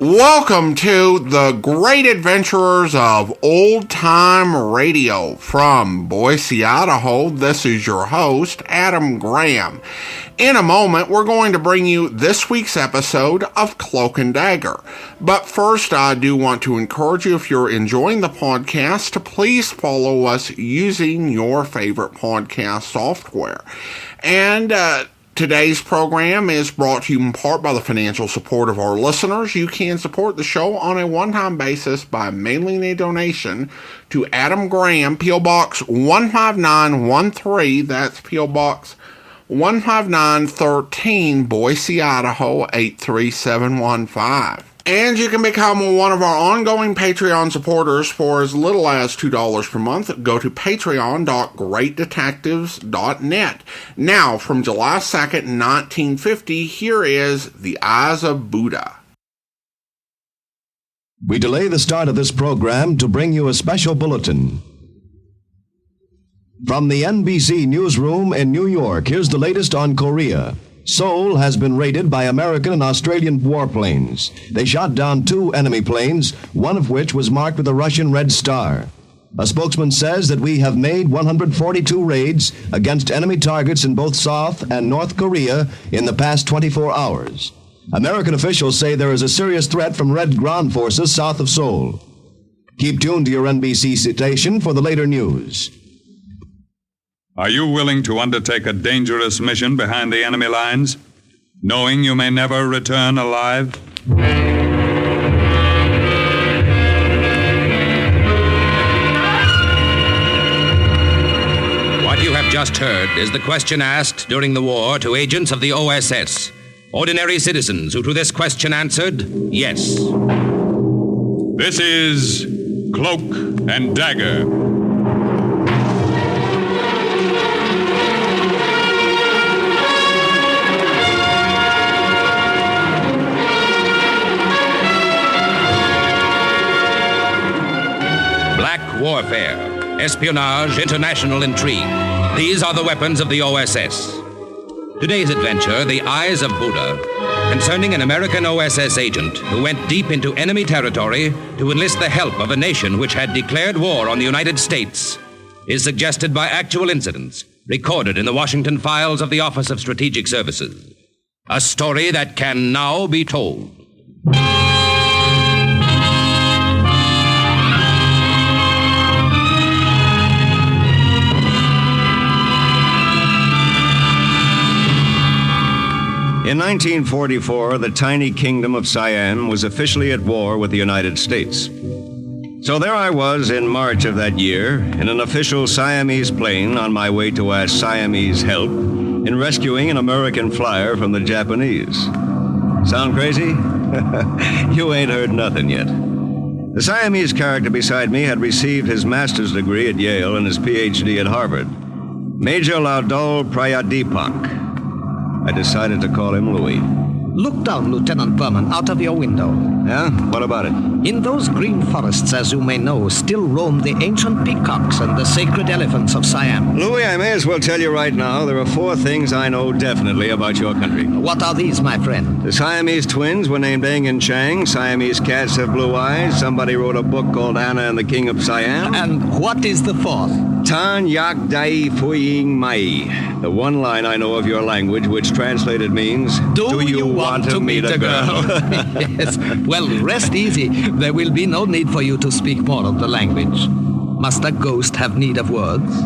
Welcome to the great adventurers of old time radio from Boise, Idaho. This is your host, Adam Graham. In a moment, we're going to bring you this week's episode of Cloak and Dagger. But first, I do want to encourage you, if you're enjoying the podcast, to please follow us using your favorite podcast software. And, today's program is brought to you in part by the financial support of our listeners. You can support the show on a one-time basis by mailing a donation to Adam Graham, P.O. Box 15913. That's P.O. Box 15913, Boise, Idaho 83715. And you can become one of our ongoing Patreon supporters for as little as $2 per month. Go to patreon.greatdetectives.net. Now, from July 2nd, 1950, here is The Eyes of Buddha. We delay the start of this program to bring you a special bulletin. From the NBC newsroom in New York, here's the latest on Korea. Seoul has been raided by American and Australian warplanes. They shot down 2 enemy planes, one of which was marked with a Russian red star. A spokesman says that we have made 142 raids against enemy targets in both South and North Korea in the past 24 hours. American officials say there is a serious threat from Red ground forces south of Seoul. Keep tuned to your NBC station for the later news. Are you willing to undertake a dangerous mission behind the enemy lines, knowing you may never return alive? What you have just heard is the question asked during the war to agents of the OSS. Ordinary citizens who to this question answered, yes. This is Cloak and Dagger. Warfare, espionage, international intrigue. These are the weapons of the OSS. Today's adventure, The Eyes of Buddha, concerning an American OSS agent who went deep into enemy territory to enlist the help of a nation which had declared war on the United States, is suggested by actual incidents recorded in the Washington files of the Office of Strategic Services. A story that can now be told. In 1944, the tiny kingdom of Siam was officially at war with the United States. So there I was in March of that year, in an official Siamese plane on my way to ask Siamese help in rescuing an American flyer from the Japanese. Sound crazy? You ain't heard nothing yet. The Siamese character beside me had received his master's degree at Yale and his PhD at Harvard. Major Laudol Prayadipak. I decided to call him Louis. Look down, Lieutenant Berman, out of your window. Yeah? What about it? In those green forests, as you may know, still roam the ancient peacocks and the sacred elephants of Siam. Louis, I may as well tell you right now, there are 4 things I know definitely about your country. What are these, my friend? The Siamese twins were named Eng and Chang. Siamese cats have blue eyes. Somebody wrote a book called Anna and the King of Siam. And what is the 4th? Tan Yak Dai Fuying Mai. The one line I know of your language, which translated means, Do you want to meet a girl? Yes. Well, rest easy. There will be no need for you to speak more of the language. Must a ghost have need of words?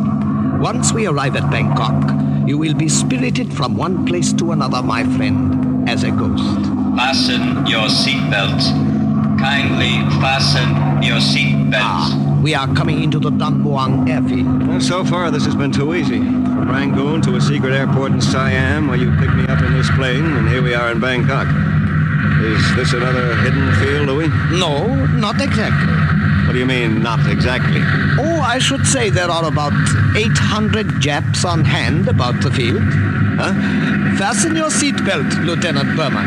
Once we arrive at Bangkok, you will be spirited from one place to another, my friend, as a ghost. Fasten your seatbelts. Kindly fasten your seatbelts. We are coming into the Don Muang airfield. Well, so far, this has been too easy. From Rangoon to a secret airport in Siam, where you picked me up in this plane, and here we are in Bangkok. Is this another hidden field, Louis? No, not exactly. What do you mean, not exactly? Oh, I should say there are about 800 Japs on hand about the field. Huh? Fasten your seatbelt, Lieutenant Berman.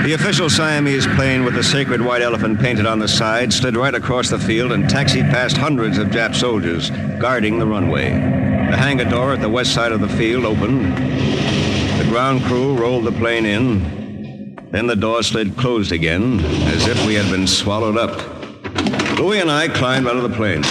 The official Siamese plane with the sacred white elephant painted on the side slid right across the field and taxied past hundreds of Jap soldiers guarding the runway. The hangar door at the west side of the field opened. The ground crew rolled the plane in. Then the door slid closed again, as if we had been swallowed up. Louis and I climbed out of the plane.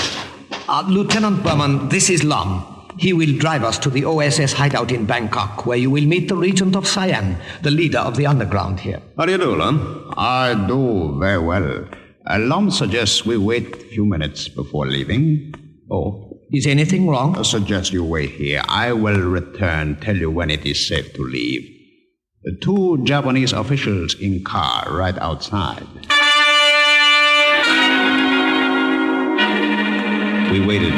Lieutenant Berman, this is Lum. He will drive us to the OSS hideout in Bangkok, where you will meet the Regent of Siam, the leader of the underground here. How do you do, Lum? I do very well. Lum suggests we wait a few minutes before leaving. Oh, is anything wrong? I suggest you wait here. I will return, tell you when it is safe to leave. The 2 Japanese officials in car right outside. We waited.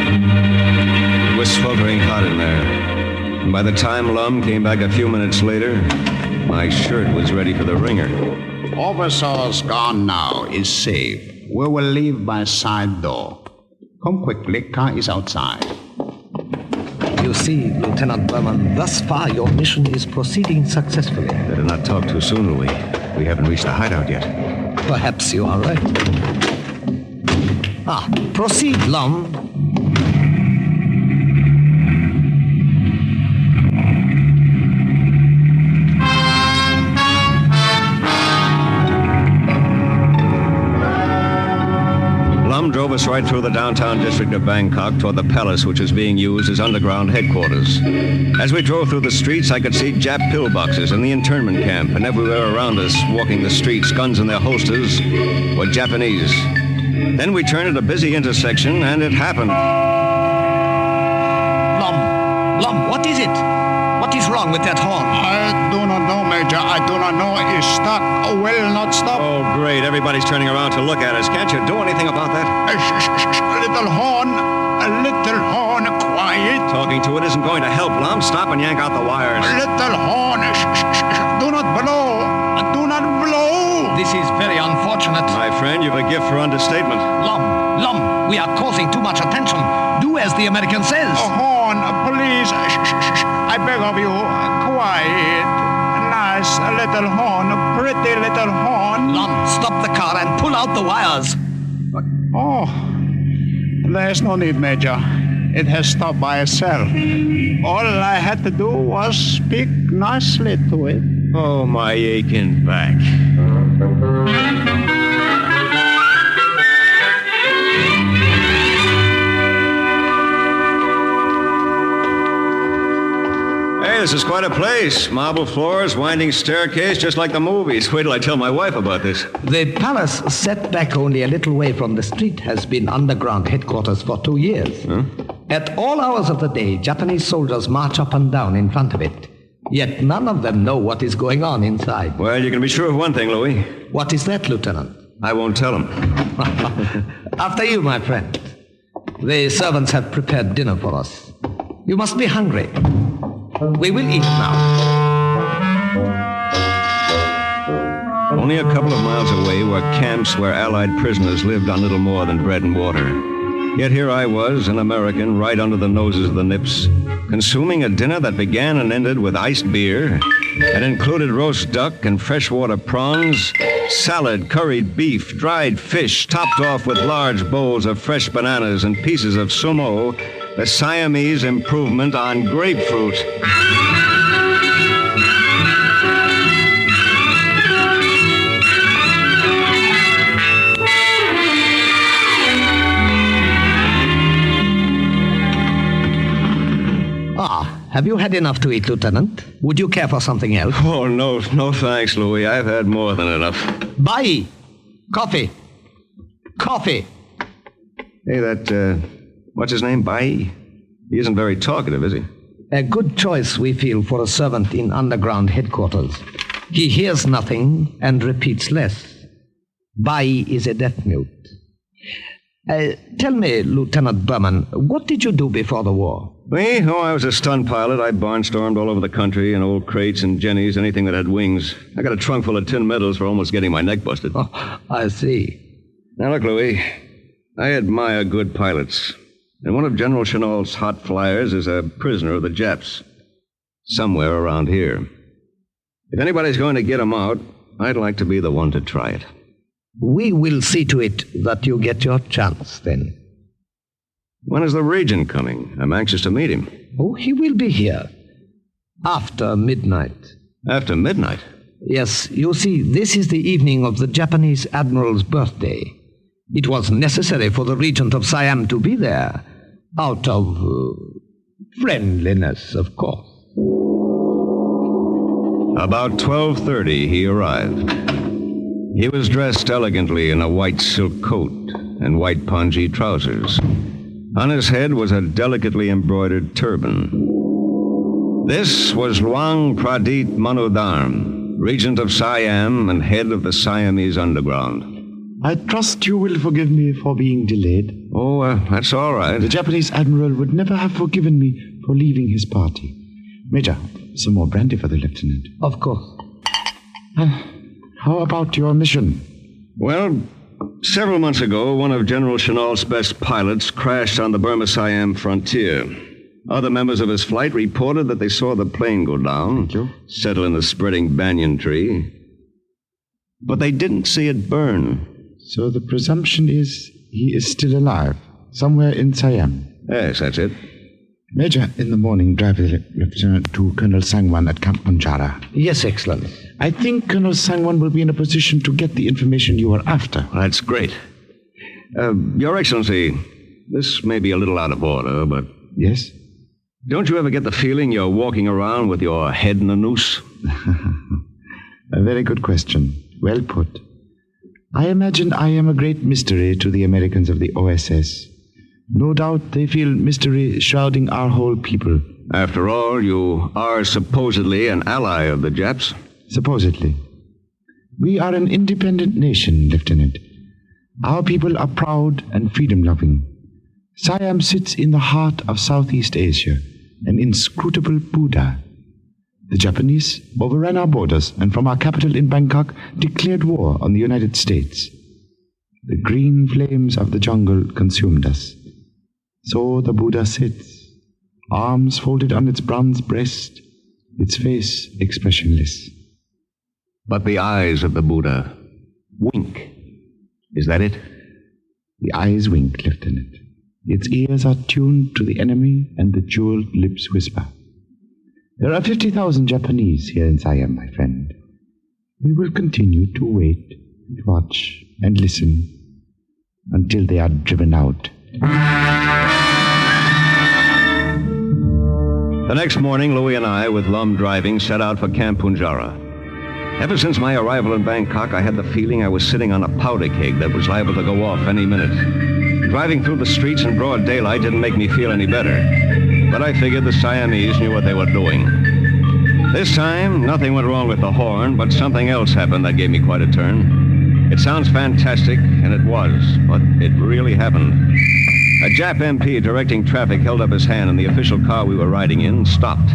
It was sweltering hot in there. And by the time Lum came back a few minutes later, my shirt was ready for the wringer. Officers gone now is safe. We will leave by side door. Come quickly, car is outside. You see, Lieutenant Berman, thus far your mission is proceeding successfully. Better not talk too soon, Louis. We haven't reached the hideout yet. Perhaps you are right. Proceed, Lum. Lum drove us right through the downtown district of Bangkok toward the palace, which is being used as underground headquarters. As we drove through the streets, I could see Jap pillboxes in the internment camp, and everywhere around us, walking the streets, guns in their holsters, were Japanese. Then we turned at a busy intersection, and it happened. Lum, what is it? What is wrong with that horn? I do not know, Major. I do not know. It's stuck. Will not stop. Oh, great. Everybody's turning around to look at us. Can't you do anything about that? Little horn. A little horn. Quiet. Talking to it isn't going to help, Lum. Stop and yank out the wires. Little horn. Do not blow. Do not blow. This is very unfortunate. My friend, you've a gift for understatement. Lum, we are causing too much attention. Do as the American says. A horn, please. I beg of you. Quiet. Nice little horn. Pretty little horn. Lum, stop the car and pull out the wires. Oh, there's no need, Major. It has stopped by itself. All I had to do was speak nicely to it. Oh, my aching back. Hey, this is quite a place. Marble floors, winding staircase, just like the movies. Wait till I tell my wife about this. The palace, set back only a little way from the street, has been underground headquarters for 2 years. Huh? At all hours of the day, Japanese soldiers march up and down in front of it. Yet none of them know what is going on inside. Well, you can be sure of one thing, Louis. What is that, Lieutenant? I won't tell him. After you, my friend. The servants have prepared dinner for us. You must be hungry. We will eat now. Only a couple of miles away were camps where Allied prisoners lived on little more than bread and water. Yet here I was, an American, right under the noses of the Nips, consuming a dinner that began and ended with iced beer and included roast duck and freshwater prawns, salad, curried beef, dried fish, topped off with large bowls of fresh bananas and pieces of sumo, the Siamese improvement on grapefruit. Have you had enough to eat, Lieutenant? Would you care for something else? Oh, no thanks, Louis. I've had more than enough. Bye. Coffee. Hey, that, what's his name, Bai? He isn't very talkative, is he? A good choice, we feel, for a servant in underground headquarters. He hears nothing and repeats less. Bai is a deaf mute. Tell me, Lieutenant Berman, what did you do before the war? Me? Oh, I was a stunt pilot. I barnstormed all over the country in old crates and jennies, anything that had wings. I got a trunk full of tin medals for almost getting my neck busted. Oh, I see. Now, look, Louis, I admire good pilots. And one of General Chennault's hot flyers is a prisoner of the Japs. Somewhere around here. If anybody's going to get him out, I'd like to be the one to try it. We will see to it that you get your chance, then. When is the Regent coming? I'm anxious to meet him. Oh, he will be here. After midnight. After midnight? Yes, you see, this is the evening of the Japanese Admiral's birthday. It was necessary for the Regent of Siam to be there, out of friendliness, of course. About 12:30, he arrived. He was dressed elegantly in a white silk coat and white pongee trousers. On his head was a delicately embroidered turban. This was Luang Pradit Manodharm, Regent of Siam and head of the Siamese underground. I trust you will forgive me for being delayed. Oh, that's all right. The Japanese admiral would never have forgiven me for leaving his party. Major, some more brandy for the lieutenant. Of course. How about your mission? Well, several months ago, one of General Chennault's best pilots crashed on the Burma-Siam frontier. Other members of his flight reported that they saw the plane go down, settle in the spreading banyan tree. But they didn't see it burn. So the presumption is he is still alive, somewhere in Siam. Yes, that's it. Major, in the morning, drive the lieutenant to Colonel Sangwan at Camp Punjara. Yes, Excellency. I think Colonel Sangwan will be in a position to get the information you are after. That's great. Your Excellency, this may be a little out of order, but... Yes? Don't you ever get the feeling you're walking around with your head in a noose? A very good question. Well put. I imagine I am a great mystery to the Americans of the OSS. No doubt they feel mystery shrouding our whole people. After all, you are supposedly an ally of the Japs. Supposedly. We are an independent nation, Lieutenant. Our people are proud and freedom-loving. Siam sits in the heart of Southeast Asia, an inscrutable Buddha. The Japanese overran our borders and from our capital in Bangkok declared war on the United States. The green flames of the jungle consumed us. So the Buddha sits, arms folded on its bronze breast, its face expressionless. But the eyes of the Buddha wink. Is that it? The eyes wink, Lieutenant. Its ears are tuned to the enemy and the jeweled lips whisper. There are 50,000 Japanese here in Siam, my friend. We will continue to wait, and watch, and listen until they are driven out. The next morning, Louis and I, with Lum driving, set out for Camp Punjara. Ever since my arrival in Bangkok, I had the feeling I was sitting on a powder keg that was liable to go off any minute. Driving through the streets in broad daylight didn't make me feel any better. But I figured the Siamese knew what they were doing. This time, nothing went wrong with the horn, but something else happened that gave me quite a turn. It sounds fantastic, and it was, but it really happened. A Jap MP directing traffic held up his hand, and the official car we were riding in stopped.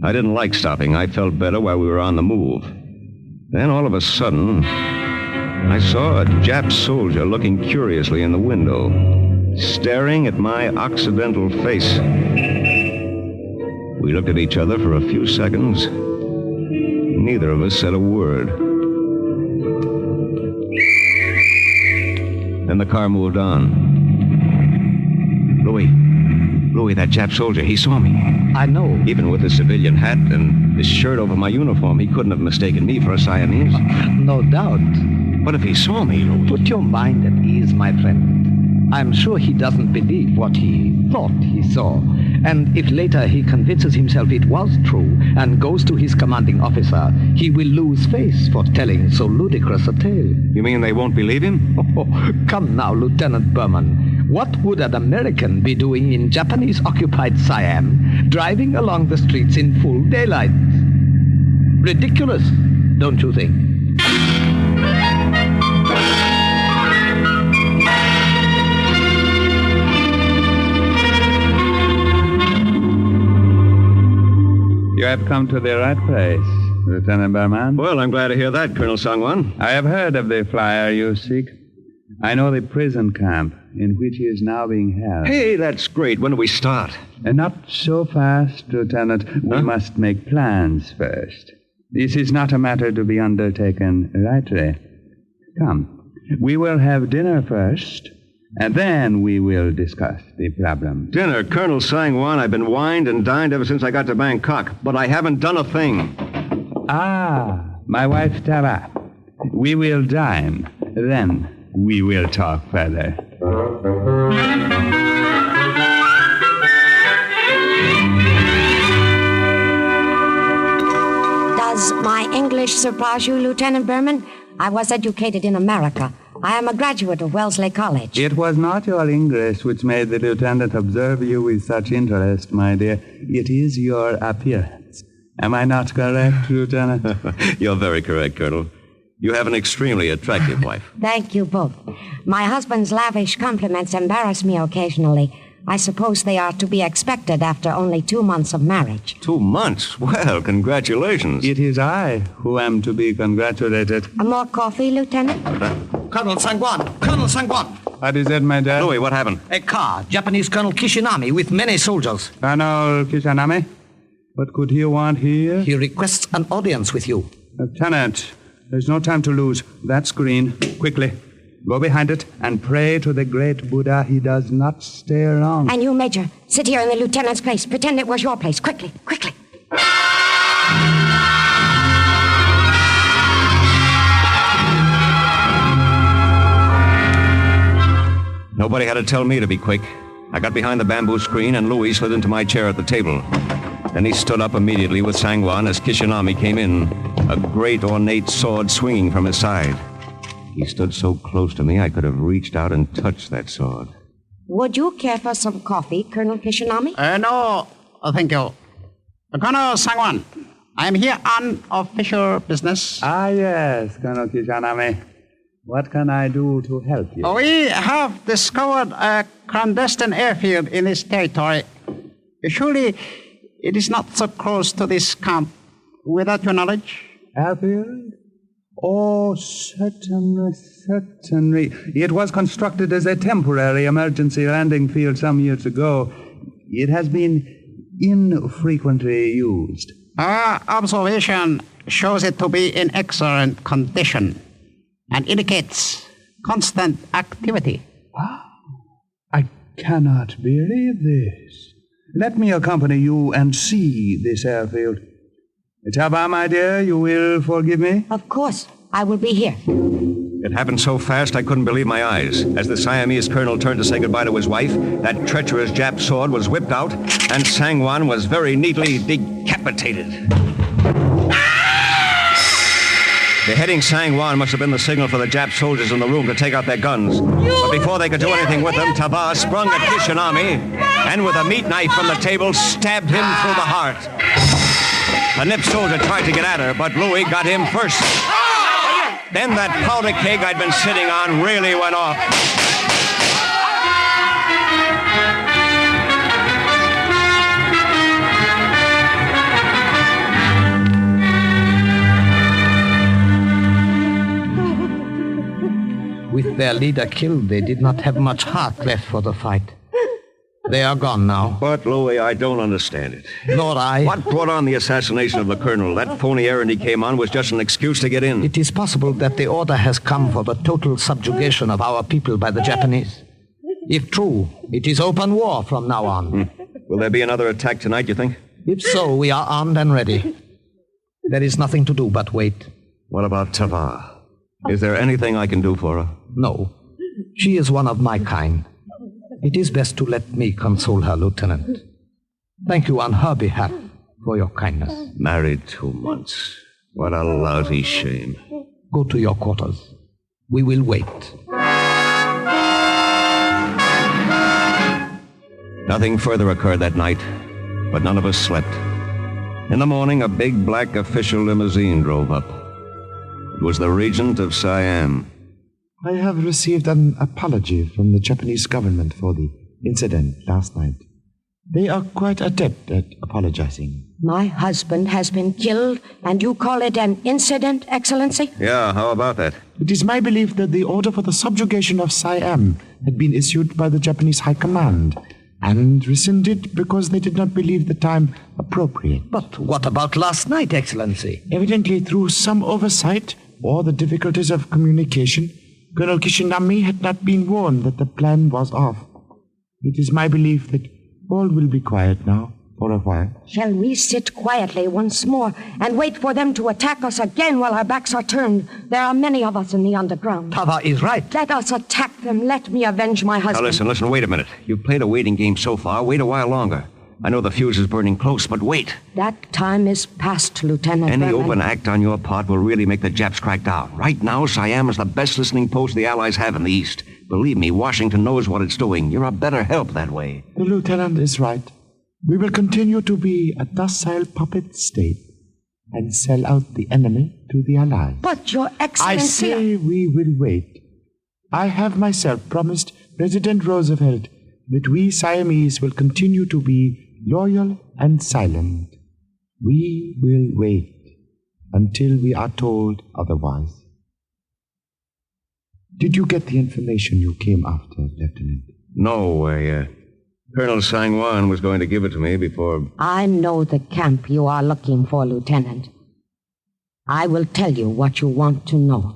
I didn't like stopping. I felt better while we were on the move. Then, all of a sudden, I saw a Jap soldier looking curiously in the window, staring at my Occidental face. We looked at each other for a few seconds. Neither of us said a word. Then the car moved on. Louis, that Jap soldier, he saw me. I know. Even with his civilian hat and his shirt over my uniform, he couldn't have mistaken me for a Siamese. No doubt. But if he saw me, Louis... Put your mind at ease, my friend. I'm sure he doesn't believe what he thought he saw. And if later he convinces himself it was true and goes to his commanding officer, he will lose face for telling so ludicrous a tale. You mean they won't believe him? Oh, come now, Lieutenant Berman. What would an American be doing in Japanese-occupied Siam, driving along the streets in full daylight? Ridiculous, don't you think? You have come to the right place, Lieutenant Berman. Well, I'm glad to hear that, Colonel Sangwan. I have heard of the flyer you seek. I know the prison camp in which he is now being held. Hey, that's great. When do we start? And not so fast, Lieutenant. We must make plans first. This is not a matter to be undertaken lightly. Come, we will have dinner first, and then we will discuss the problem. Dinner, Colonel Sang-Wan, I've been wined and dined ever since I got to Bangkok, but I haven't done a thing. Ah, my wife Tara. We will dine, then we will talk further. Does my English surprise you, Lieutenant Berman? I was educated in America. I am a graduate of Wellesley College. It was not your English which made the lieutenant observe you with such interest, my dear. It is your appearance. Am I not correct, Lieutenant? You're very correct, Colonel. You have an extremely attractive wife. Thank you both. My husband's lavish compliments embarrass me occasionally. I suppose they are to be expected after only 2 months of marriage. 2 months? Well, congratulations. It is I who am to be congratulated. More coffee, Lieutenant? Colonel Sang-Wan! Colonel Sang-Wan! What is it, my dad? Louis, what happened? A car, Japanese Colonel Kishinami with many soldiers. Colonel Kishinami? What could he want here? He requests an audience with you. Lieutenant, there's no time to lose. That screen. Quickly. Go behind it and pray to the great Buddha he does not stay long. And you, Major, sit here in the lieutenant's place. Pretend it was your place. Quickly, quickly. Nobody had to tell me to be quick. I got behind the bamboo screen and Louis slid into my chair at the table. Then he stood up immediately with Sang-Wan as Kishinami came in, a great ornate sword swinging from his side. He stood so close to me I could have reached out and touched that sword. Would you care for some coffee, Colonel Kishinami? No, thank you. Colonel Sang-Wan, I am here on official business. Ah, yes, Colonel Kishinami. What can I do to help you? We have discovered a clandestine airfield in this territory. Surely it is not so close to this camp without your knowledge. Airfield? Oh, certainly, certainly. It was constructed as a temporary emergency landing field some years ago. It has been infrequently used. Our observation shows it to be in excellent condition and indicates constant activity. I cannot believe this. Let me accompany you and see this airfield. Taba, my dear, you will forgive me? Of course. I will be here. It happened so fast I couldn't believe my eyes. As the Siamese colonel turned to say goodbye to his wife, that treacherous Jap sword was whipped out, and Sang-Wan was very neatly decapitated. Beheading Sang-Wan must have been the signal for the Jap soldiers in the room to take out their guns. But before they could do anything with them, Taba sprung at Kishinami, and with a meat knife from the table, stabbed him through the heart. A nipped soldier tried to get at her, but Louis got him first. Then that powder keg I'd been sitting on really went off. With their leader killed, they did not have much heart left for the fight. They are gone now. But, Louis, I don't understand it. Nor I. What brought on the assassination of the colonel? That phony errand he came on was just an excuse to get in. It is possible that the order has come for the total subjugation of our people by the Japanese. If true, it is open war from now on. Will there be another attack tonight, you think? If so, we are armed and ready. There is nothing to do but wait. What about Tava? Is there anything I can do for her? No. She is one of my kind. It is best to let me console her, Lieutenant. Thank you on her behalf for your kindness. Married 2 months. What a lousy shame. Go to your quarters. We will wait. Nothing further occurred that night, but none of us slept. In the morning, a big black official limousine drove up. It was the Regent of Siam. I have received an apology from the Japanese government for the incident last night. They are quite adept at apologizing. My husband has been killed, and you call it an incident, Excellency? Yeah, how about that? It is my belief that the order for the subjugation of Siam had been issued by the Japanese High Command, and rescinded because they did not believe the time appropriate. But what about last night, Excellency? Evidently, through some oversight or the difficulties of communication, Colonel Kishinami had not been warned that the plan was off. It is my belief that all will be quiet now, for a while. Shall we sit quietly once more and wait for them to attack us again while our backs are turned? There are many of us in the underground. Tava is right. Let us attack them. Let me avenge my husband. Now listen, wait a minute. You've played a waiting game so far. Wait a while longer. I know the fuse is burning close, but wait. That time is past, Lieutenant Any Raymond. open act on your part will really make the Japs crack down. Right now, Siam is the best listening post the Allies have in the East. Believe me, Washington knows what it's doing. You're a better help that way. The Lieutenant is right. We will continue to be a docile puppet state and sell out the enemy to the Allies. But, Your Excellency... I say we will wait. I have myself promised President Roosevelt that we Siamese will continue to be loyal and silent. We will wait until we are told otherwise. Did you get the information you came after, Lieutenant? No, Colonel Sangwan was going to give it to me before... I know the camp you are looking for, Lieutenant. I will tell you what you want to know.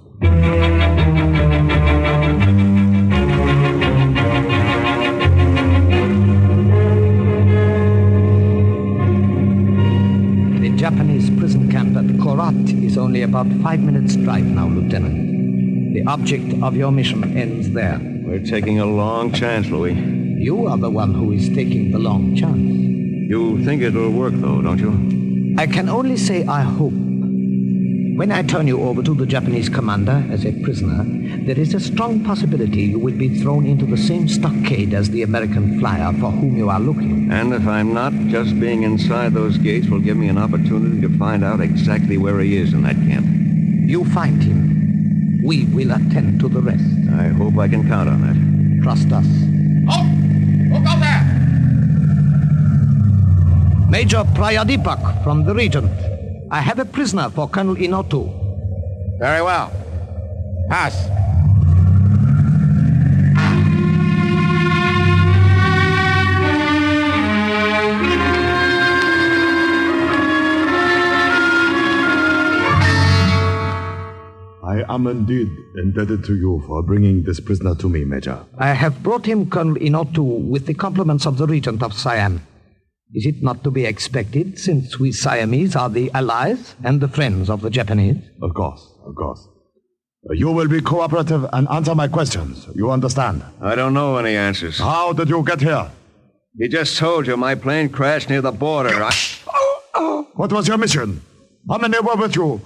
The Japanese prison camp at Korat is only about 5 minutes' drive now, Lieutenant. The object of your mission ends there. We're taking a long chance, Louis. You are the one who is taking the long chance. You think it'll work, though, don't you? I can only say I hope. When I turn you over to the Japanese commander as a prisoner, there is a strong possibility you will be thrown into the same stockade as the American flyer for whom you are looking. And if I'm not, just being inside those gates will give me an opportunity to find out exactly where he is in that camp. You find him. We will attend to the rest. I hope I can count on that. Trust us. Look out there! Major Prayadipak from the Regent. I have a prisoner for Colonel Inotu. Very well. Pass. I am indeed indebted to you for bringing this prisoner to me, Major. I have brought him, Colonel Inotu, with the compliments of the Regent of Siam. Is it not to be expected, since we Siamese are the allies and the friends of the Japanese? Of course. You will be cooperative and answer my questions. You understand? I don't know any answers. How did you get here? He just told you my plane crashed near the border. What was your mission? How many were with you?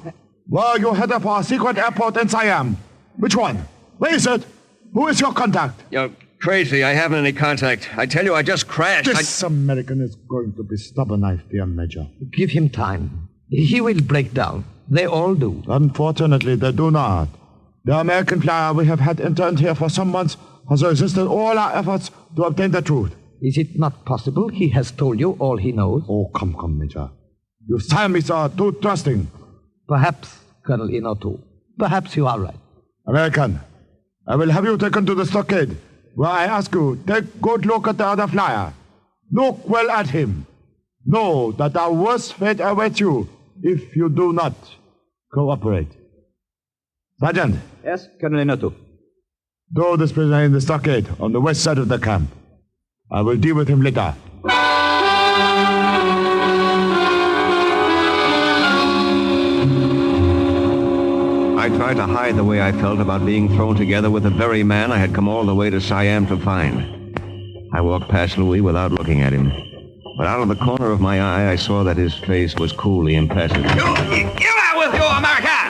Were you headed for a secret airport in Siam? Which one? Where is it? Who is your contact? You're crazy. I haven't any contact. I tell you, I just crashed. This American is going to be stubborn, I fear, Major. Give him time. He will break down. They all do. Unfortunately, they do not. The American flyer we have had interned here for some months has resisted all our efforts to obtain the truth. Is it not possible he has told you all he knows? Oh, come, Major. You Siamese are too trusting. Perhaps, Colonel Inotu. Perhaps you are right. American, I will have you taken to the stockade, where I ask you, take good look at the other flyer. Look well at him. Know that our worst fate awaits you if you do not cooperate. Sergeant. Yes, Colonel Inotu. Throw this prisoner in the stockade on the west side of the camp. I will deal with him later. I tried to hide the way I felt about being thrown together with the very man I had come all the way to Siam to find. I walked past Louis without looking at him. But out of the corner of my eye, I saw that his face was coolly impassive. You out with you, American!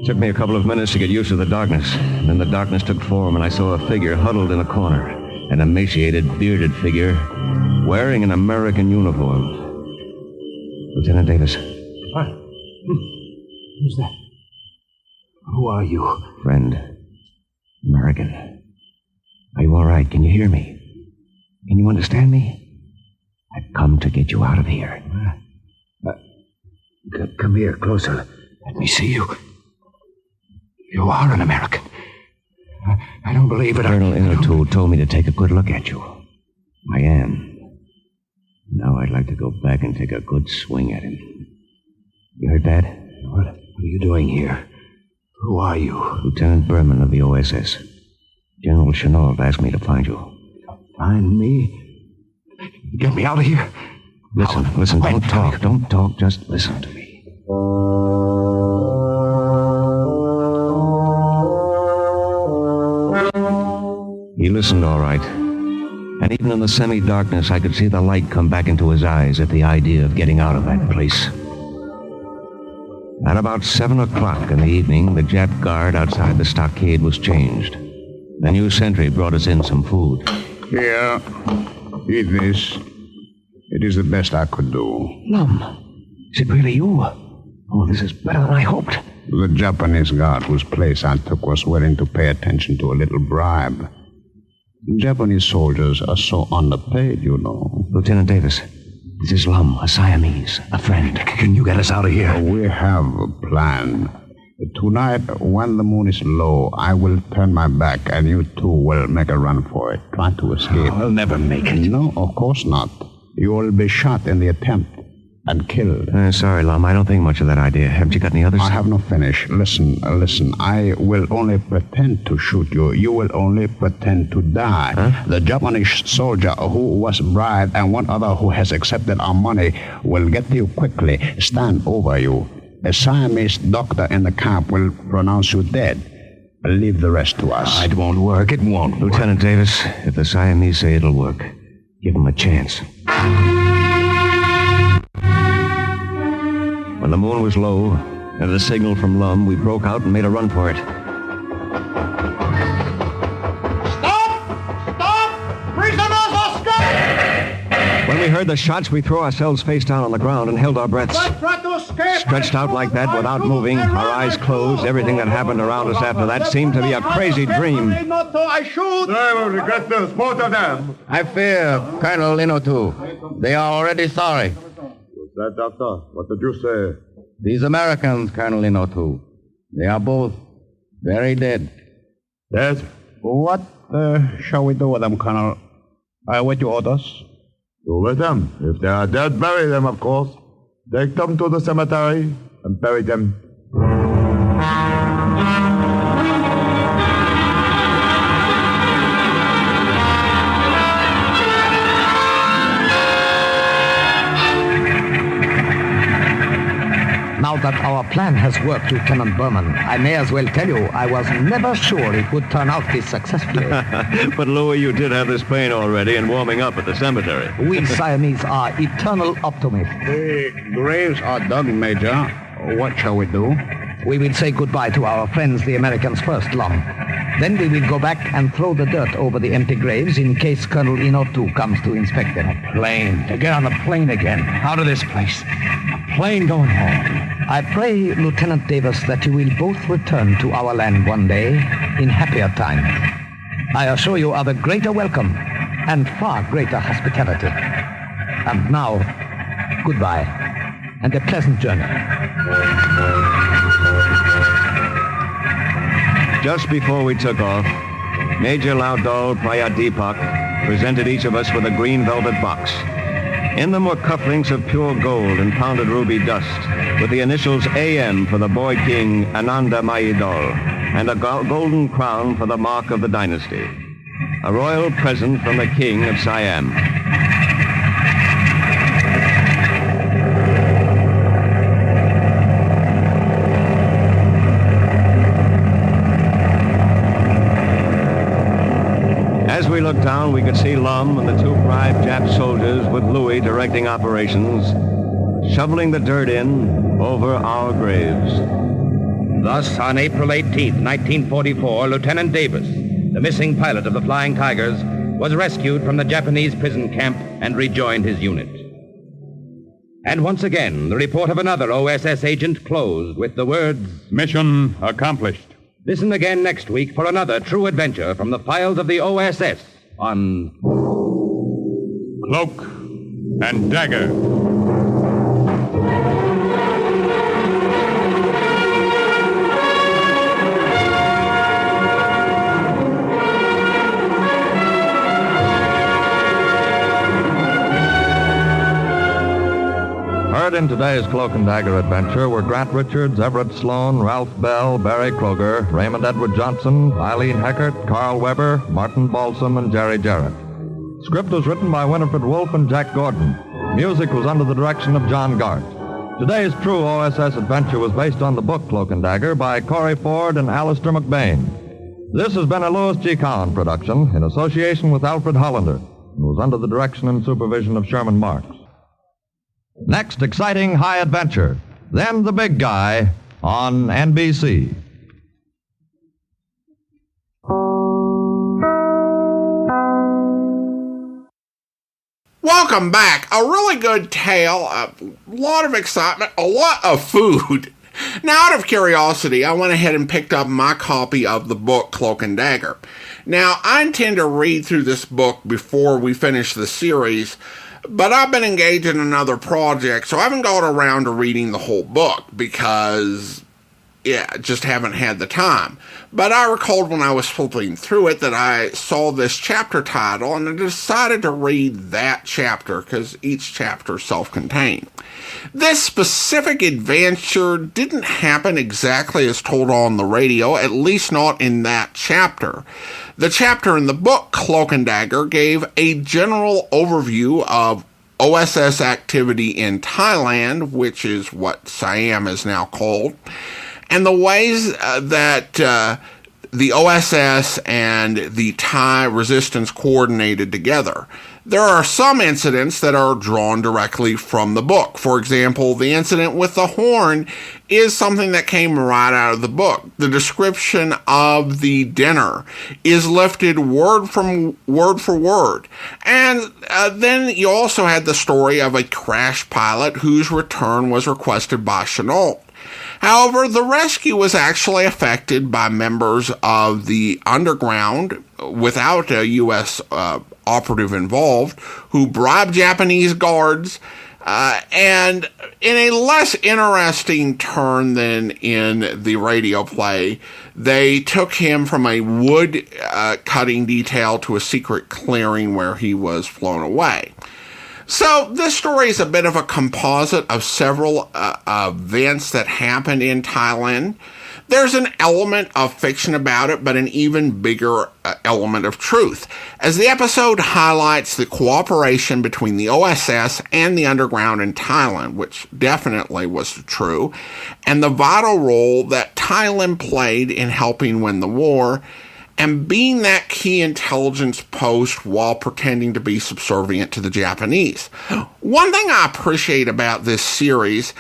It took me a couple of minutes to get used to the darkness. Then the darkness took form, and I saw a figure huddled in a corner. An emaciated, bearded figure, wearing an American uniform. Lieutenant Davis. What? Who's that? Who are you? Friend. American. Are you all right? Can you hear me? Can you understand me? I've come to get you out of here. Come here, closer. Let me see you. You are an American. I don't believe it. Colonel Innertool told me to take a good look at you. I am. Now I'd like to go back and take a good swing at him. You heard that? What are you doing here? Who are you? Lieutenant Berman of the OSS. General Chenault asked me to find you. Find me? Get me out of here. Listen, don't talk, just listen to me. He listened all right. And even in the semi-darkness, I could see the light come back into his eyes at the idea of getting out of that place. At about 7 o'clock in the evening, the Jap guard outside the stockade was changed. The new sentry brought us in some food. Here, eat this. It is the best I could do. Lum, is it really you? Oh, this is better than I hoped. The Japanese guard whose place I took was willing to pay attention to a little bribe. Japanese soldiers are so underpaid, you know. Lieutenant Davis, this is Lum, a Siamese, a friend. Can you get us out of here? We have a plan. Tonight, when the moon is low, I will turn my back and you two will make a run for it. Try to escape. I'll never make it. No, of course not. You will be shot in the attempt and killed. Sorry, Lum, I don't think much of that idea. Haven't you got any others? I have not finished. Listen. I will only pretend to shoot you. You will only pretend to die. Huh? The Japanese soldier who was bribed and one other who has accepted our money will get to you quickly, stand over you. A Siamese doctor in the camp will pronounce you dead. Leave the rest to us. It won't work. It won't work. Lieutenant Davis, if the Siamese say it'll work, give them a chance. When the moon was low, and at a signal from Lum, we broke out and made a run for it. Stop! Prisoners escape! When we heard the shots, we threw ourselves face down on the ground and held our breaths. Try to escape! Stretched out like that without moving, our eyes closed, everything that happened around us after that seemed to be a crazy dream. I shoot! I will regret this, both of them. I fear, Colonel Innertool. They are already sorry. What's that, Doctor? What did you say? These Americans, Colonel Innertool, they are both very dead. Dead? What shall we do with them, Colonel? I await your orders. Do with them. If they are dead, bury them, of course. Take them to the cemetery and bury them. Now that our plan has worked, Lieutenant Berman, I may as well tell you I was never sure it would turn out this successfully. But, Louis, you did have this plane already and warming up at the cemetery. We Siamese are eternal optimists. The graves are dug, Major. What shall we do? We will say goodbye to our friends, the Americans, first, Lum. Then we will go back and throw the dirt over the empty graves in case Colonel Innertool comes to inspect them. A plane. To get on the plane again. Out of this place. A plane going home. I pray, Lieutenant Davis, that you will both return to our land one day in happier times. I assure you of a greater welcome and far greater hospitality. And now, goodbye, and a pleasant journey. Just before we took off, Major Laudol Prayadeepak presented each of us with a green velvet box. In them were cufflinks of pure gold and pounded ruby dust, with the initials AM for the boy king Ananda Mayidol, and a golden crown for the mark of the dynasty. A royal present from the king of Siam. As we looked down, we could see Lum and the two bribed Jap soldiers with Louis directing operations, shoveling the dirt in over our graves. Thus, on April 18th, 1944, Lieutenant Davis, the missing pilot of the Flying Tigers, was rescued from the Japanese prison camp and rejoined his unit. And once again, the report of another OSS agent closed with the words, "Mission accomplished." Listen again next week for another true adventure from the files of the OSS on Cloak and Dagger. in today's Cloak and Dagger adventure were Grant Richards, Everett Sloane, Ralph Bell, Barry Kroeger, Raymond Edward Johnson, Eileen Heckart, Karl Weber, Martin Balsam, and Jerry Jarrett. Script was written by Winifred Wolfe and Jack Gordon. Music was under the direction of John Gart. Today's true OSS adventure was based on the book Cloak and Dagger by Corey Ford and Alistair McBain. This has been a Louis G. Cowan production in association with Alfred Hollander and was under the direction and supervision of Sherman Marks. Next, exciting high adventure. Then the big guy on NBC. Welcome back. A really good tale, a lot of excitement, a lot of food. Now, out of curiosity, I went ahead and picked up my copy of the book Cloak and Dagger. Now, I intend to read through this book before we finish the series, but I've been engaged in another project, so I haven't got around to reading the whole book because, just haven't had the time. But I recalled when I was flipping through it that I saw this chapter title, and I decided to read that chapter because each chapter is self-contained. This specific adventure didn't happen exactly as told on the radio, at least not in that chapter. The chapter in the book, Cloak and Dagger, gave a general overview of OSS activity in Thailand, which is what Siam is now called, and the ways that the OSS and the Thai resistance coordinated together. There are some incidents that are drawn directly from the book. For example, the incident with the horn is something that came right out of the book. The description of the dinner is lifted word for word. And then you also had the story of a crash pilot whose return was requested by Chenault. However, the rescue was actually effected by members of the underground without a U.S. Operative involved who bribed Japanese guards, and in a less interesting turn than in the radio play, they took him from a wood cutting detail to a secret clearing where he was flown away. So this story is a bit of a composite of several events that happened in Thailand. There's an element of fiction about it, but an even bigger element of truth, as the episode highlights the cooperation between the OSS and the underground in Thailand, which definitely was true, and the vital role that Thailand played in helping win the war, and being that key intelligence post while pretending to be subservient to the Japanese. One thing I appreciate about this series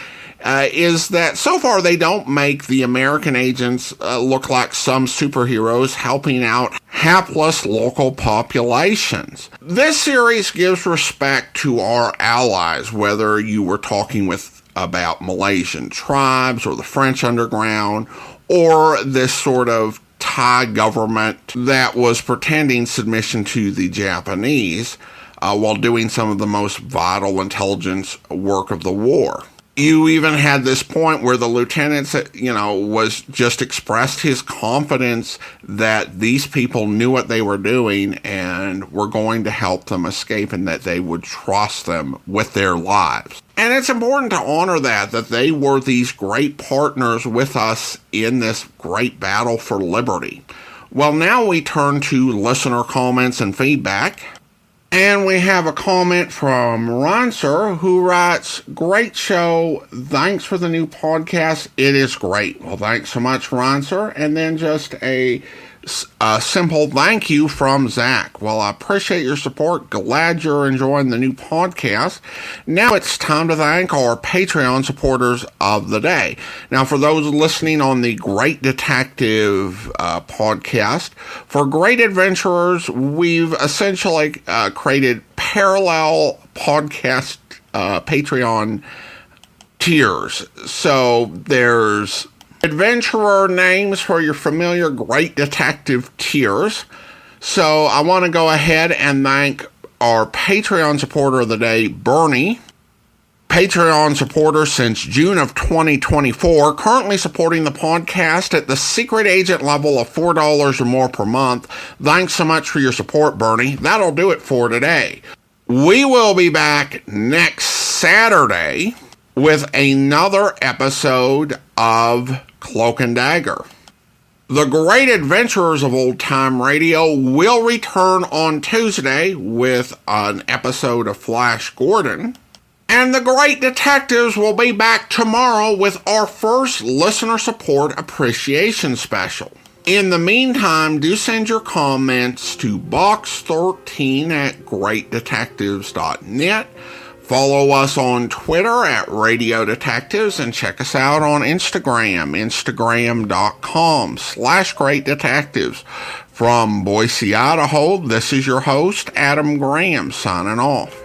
is that so far they don't make the American agents look like some superheroes helping out hapless local populations. This series gives respect to our allies, whether you were talking about Malaysian tribes or the French underground or this sort of Thai government that was pretending submission to the Japanese while doing some of the most vital intelligence work of the war. You even had this point where the lieutenant, was just expressed his confidence that these people knew what they were doing and were going to help them escape and that they would trust them with their lives. And it's important to honor that they were these great partners with us in this great battle for liberty. Well, now we turn to listener comments and feedback. And we have a comment from Ronser who writes, "Great show. Thanks for the new podcast. It is great." Well, thanks so much, Ronser. And then just a simple thank you from Zach. "Well, I appreciate your support. Glad you're enjoying the new podcast. Now it's time to thank our Patreon supporters of the day." Now, for those listening on the Great Detective podcast, for Great Adventurers, we've essentially created parallel podcast Patreon tiers. So there's adventurer names for your familiar Great Detective tiers. So I want to go ahead and thank our Patreon supporter of the day, Bernie. Patreon supporter since June of 2024, currently supporting the podcast at the secret agent level of $4 or more per month. Thanks so much for your support, Bernie. That'll do it for today. We will be back next Saturday with another episode of Cloak and Dagger. The Great Adventurers of Old Time Radio will return on Tuesday with an episode of Flash Gordon. And the Great Detectives will be back tomorrow with our first listener support appreciation special. In the meantime, do send your comments to box13@greatdetectives.net. Follow us on Twitter at Radio Detectives and check us out on Instagram, instagram.com/Great Detectives. From Boise, Idaho, this is your host, Adam Graham, signing off.